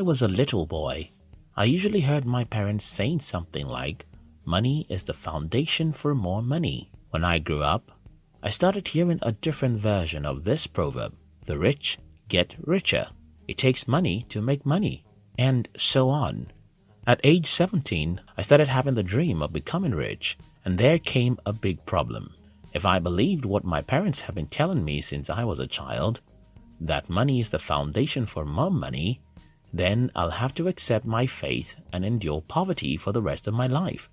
was a little boy, I usually heard my parents saying something like, "Money is the foundation for more money." When I grew up, I started hearing a different version of this proverb. The rich get richer. It takes money to make money. And so on. At age 17, I started having the dream of becoming rich, and there came a big problem. If I believed what my parents have been telling me since I was a child, that money is the foundation for more money, then I'll have to accept my fate and endure poverty for the rest of my life.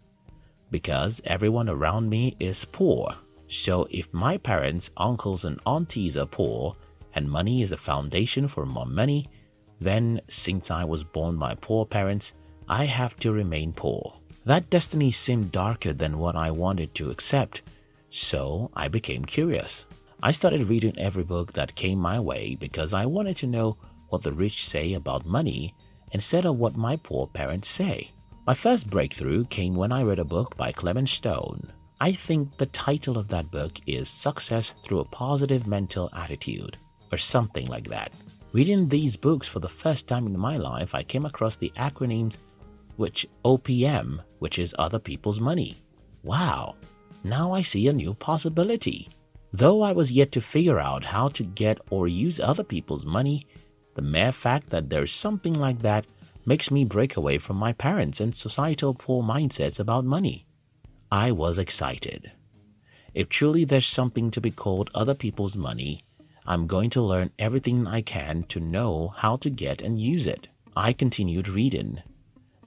Because everyone around me is poor. So if my parents, uncles and aunties are poor, and money is the foundation for more money, then since I was born by poor parents, I have to remain poor. That destiny seemed darker than what I wanted to accept, so I became curious. I started reading every book that came my way because I wanted to know what the rich say about money instead of what my poor parents say. My first breakthrough came when I read a book by Clement Stone. I think the title of that book is Success Through a Positive Mental Attitude, or something like that. Reading these books for the first time in my life, I came across the acronyms which OPM, which is other people's money. Wow, now I see a new possibility. Though I was yet to figure out how to get or use other people's money, the mere fact that there's something like that makes me break away from my parents and societal poor mindsets about money. I was excited. If truly there's something to be called other people's money, I'm going to learn everything I can to know how to get and use it. I continued reading.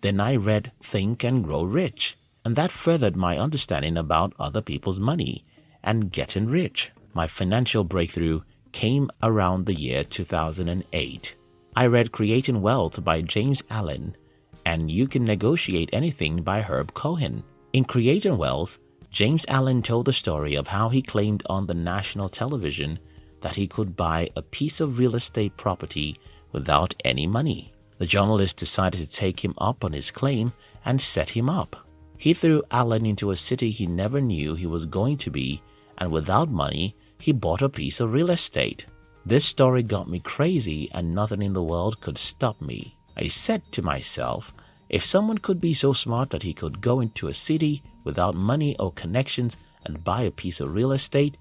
Then I read Think and Grow Rich, and that furthered my understanding about other people's money and getting rich. My financial breakthrough came around the year 2008. I read Creating Wealth by James Allen and You Can Negotiate Anything by Herb Cohen. In Creating Wealth, James Allen told the story of how he claimed on the national television that he could buy a piece of real estate property without any money. The journalist decided to take him up on his claim and set him up. He threw Allen into a city he never knew he was going to be, and without money, he bought a piece of real estate. This story got me crazy and nothing in the world could stop me. I said to myself, if someone could be so smart that he could go into a city without money or connections and buy a piece of real estate,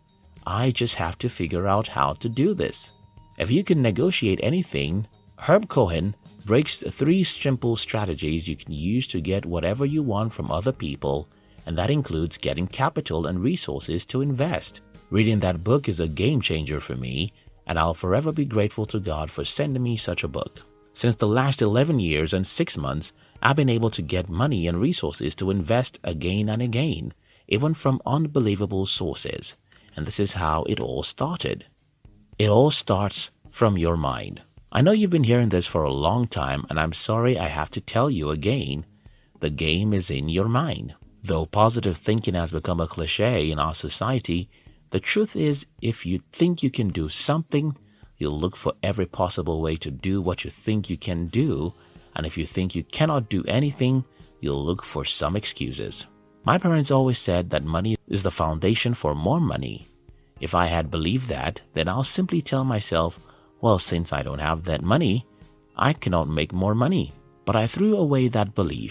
I just have to figure out how to do this. If you can negotiate anything, Herb Cohen breaks 3 simple strategies you can use to get whatever you want from other people, and that includes getting capital and resources to invest. Reading that book is a game changer for me, and I'll forever be grateful to God for sending me such a book. Since the last 11 years and 6 months, I've been able to get money and resources to invest again and again, even from unbelievable sources. And this is how it all started. It all starts from your mind. I know you've been hearing this for a long time, and I'm sorry I have to tell you again, the game is in your mind. Though positive thinking has become a cliche in our society, the truth is if you think you can do something, you'll look for every possible way to do what you think you can do, and if you think you cannot do anything, you'll look for some excuses. My parents always said that money is the foundation for more money. If I had believed that, then I'll simply tell myself, well, since I don't have that money, I cannot make more money. But I threw away that belief,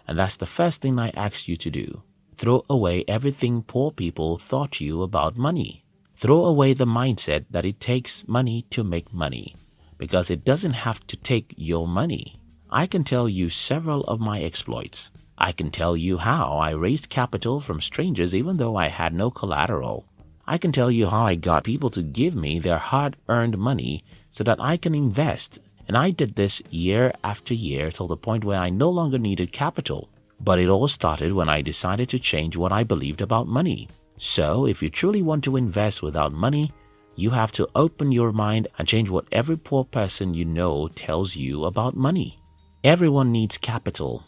and that's the first thing I asked you to do. Throw away everything poor people taught you about money. Throw away the mindset that it takes money to make money, because it doesn't have to take your money. I can tell you several of my exploits. I can tell you how I raised capital from strangers even though I had no collateral. I can tell you how I got people to give me their hard-earned money so that I can invest, and I did this year after year till the point where I no longer needed capital. But it all started when I decided to change what I believed about money. So, if you truly want to invest without money, you have to open your mind and change what every poor person you know tells you about money. Everyone needs capital.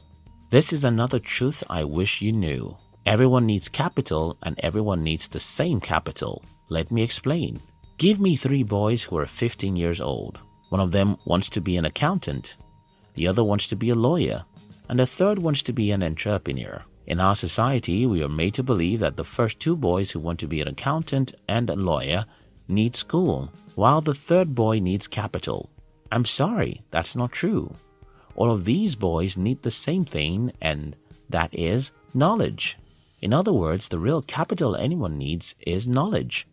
This is another truth I wish you knew. Everyone needs capital and everyone needs the same capital. Let me explain. Give me 3 boys who are 15 years old. One of them wants to be an accountant, the other wants to be a lawyer, and the third wants to be an entrepreneur. In our society, we are made to believe that the first 2 boys who want to be an accountant and a lawyer need school, while the third boy needs capital. I'm sorry, that's not true. all of these boys need the same thing, and that is knowledge. In other words, the real capital anyone needs is knowledge.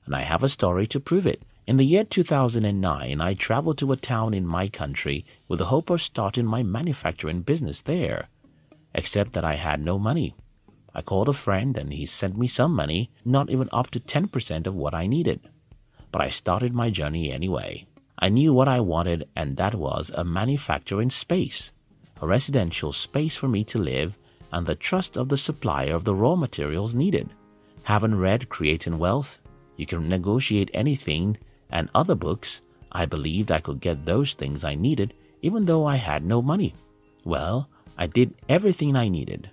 And I have a story to prove it. In the year 2009, I traveled to a town in my country with the hope of starting my manufacturing business there. Except that I had no money. I called a friend and he sent me some money, not even up to 10% of what I needed. But I started my journey anyway. I knew what I wanted, and that was a manufacturing space, a residential space for me to live, and the trust of the supplier of the raw materials needed. Having read Creating Wealth, You Can Negotiate Anything, and other books, I believed I could get those things I needed even though I had no money. Well, I did everything I needed.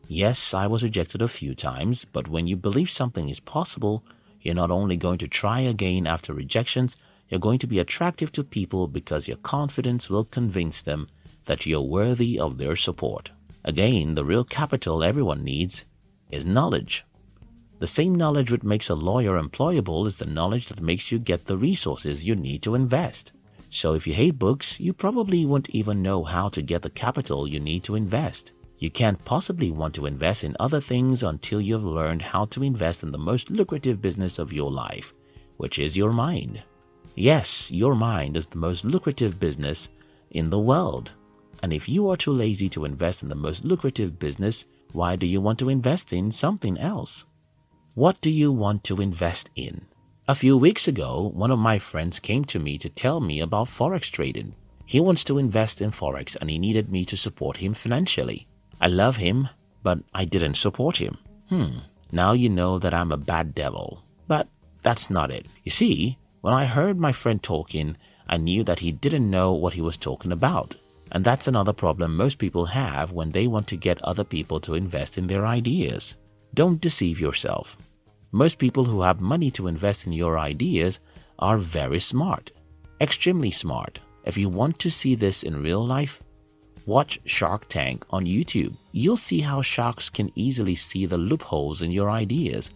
Yes, I was rejected a few times, but when you believe something is possible, you're not only going to try again after rejections, you're going to be attractive to people because your confidence will convince them that you're worthy of their support. Again, the real capital everyone needs is knowledge. The same knowledge which makes a lawyer employable is the knowledge that makes you get the resources you need to invest. So if you hate books, you probably won't even know how to get the capital you need to invest. You can't possibly want to invest in other things until you've learned how to invest in the most lucrative business of your life, which is your mind. Yes, your mind is the most lucrative business in the world. And if you are too lazy to invest in the most lucrative business, why do you want to invest in something else? What do you want to invest in? A few weeks ago, one of my friends came to me to tell me about Forex trading. He wants to invest in Forex and he needed me to support him financially. I love him, but I didn't support him. Now you know that I'm a bad devil. But that's not it. You see, when I heard my friend talking, I knew that he didn't know what he was talking about. And that's another problem most people have when they want to get other people to invest in their ideas. Don't deceive yourself. Most people who have money to invest in your ideas are very smart. Extremely smart. If you want to see this in real life, watch Shark Tank on YouTube. You'll see how sharks can easily see the loopholes in your ideas,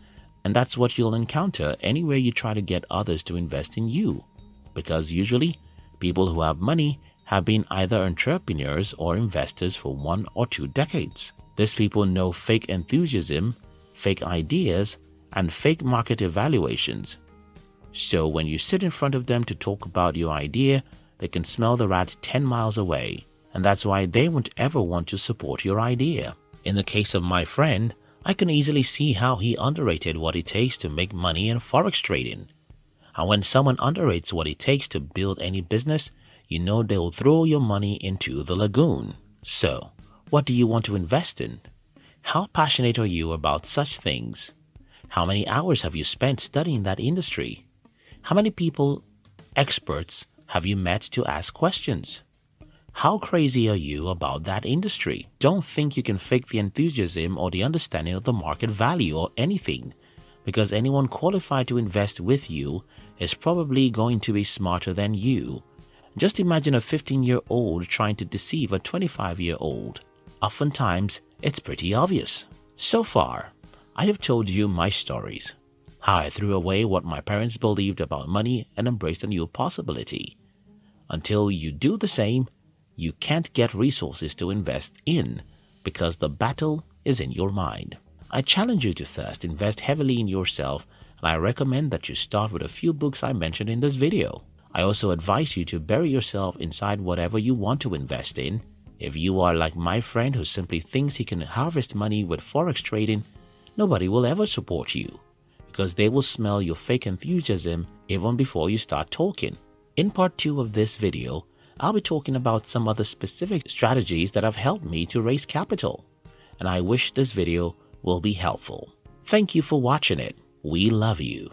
and that's what you'll encounter anywhere you try to get others to invest in you. Because usually, people who have money have been either entrepreneurs or investors for 1 or 2 decades. These people know fake enthusiasm, fake ideas, and fake market evaluations. So when you sit in front of them to talk about your idea, they can smell the rat 10 miles away. And that's why they won't ever want to support your idea. In the case of my friend, I can easily see how he underrated what it takes to make money in Forex trading. And when someone underrates what it takes to build any business, you know they'll throw your money into the lagoon. So, what do you want to invest in? How passionate are you about such things? How many hours have you spent studying that industry? How many people, experts, have you met to ask questions? How crazy are you about that industry? Don't think you can fake the enthusiasm or the understanding of the market value or anything, because anyone qualified to invest with you is probably going to be smarter than you. Just imagine a 15-year-old trying to deceive a 25-year-old. Oftentimes, it's pretty obvious. So far, I have told you my stories. How I threw away what my parents believed about money and embraced a new possibility. Until you do the same, you can't get resources to invest in because the battle is in your mind. I challenge you to first invest heavily in yourself, and I recommend that you start with a few books I mentioned in this video. I also advise you to bury yourself inside whatever you want to invest in. If you are like my friend who simply thinks he can harvest money with Forex trading, nobody will ever support you because they will smell your fake enthusiasm even before you start talking. In part 2 of this video, I'll be talking about some other specific strategies that have helped me to raise capital, and I wish this video will be helpful. Thank you for watching it. We love you.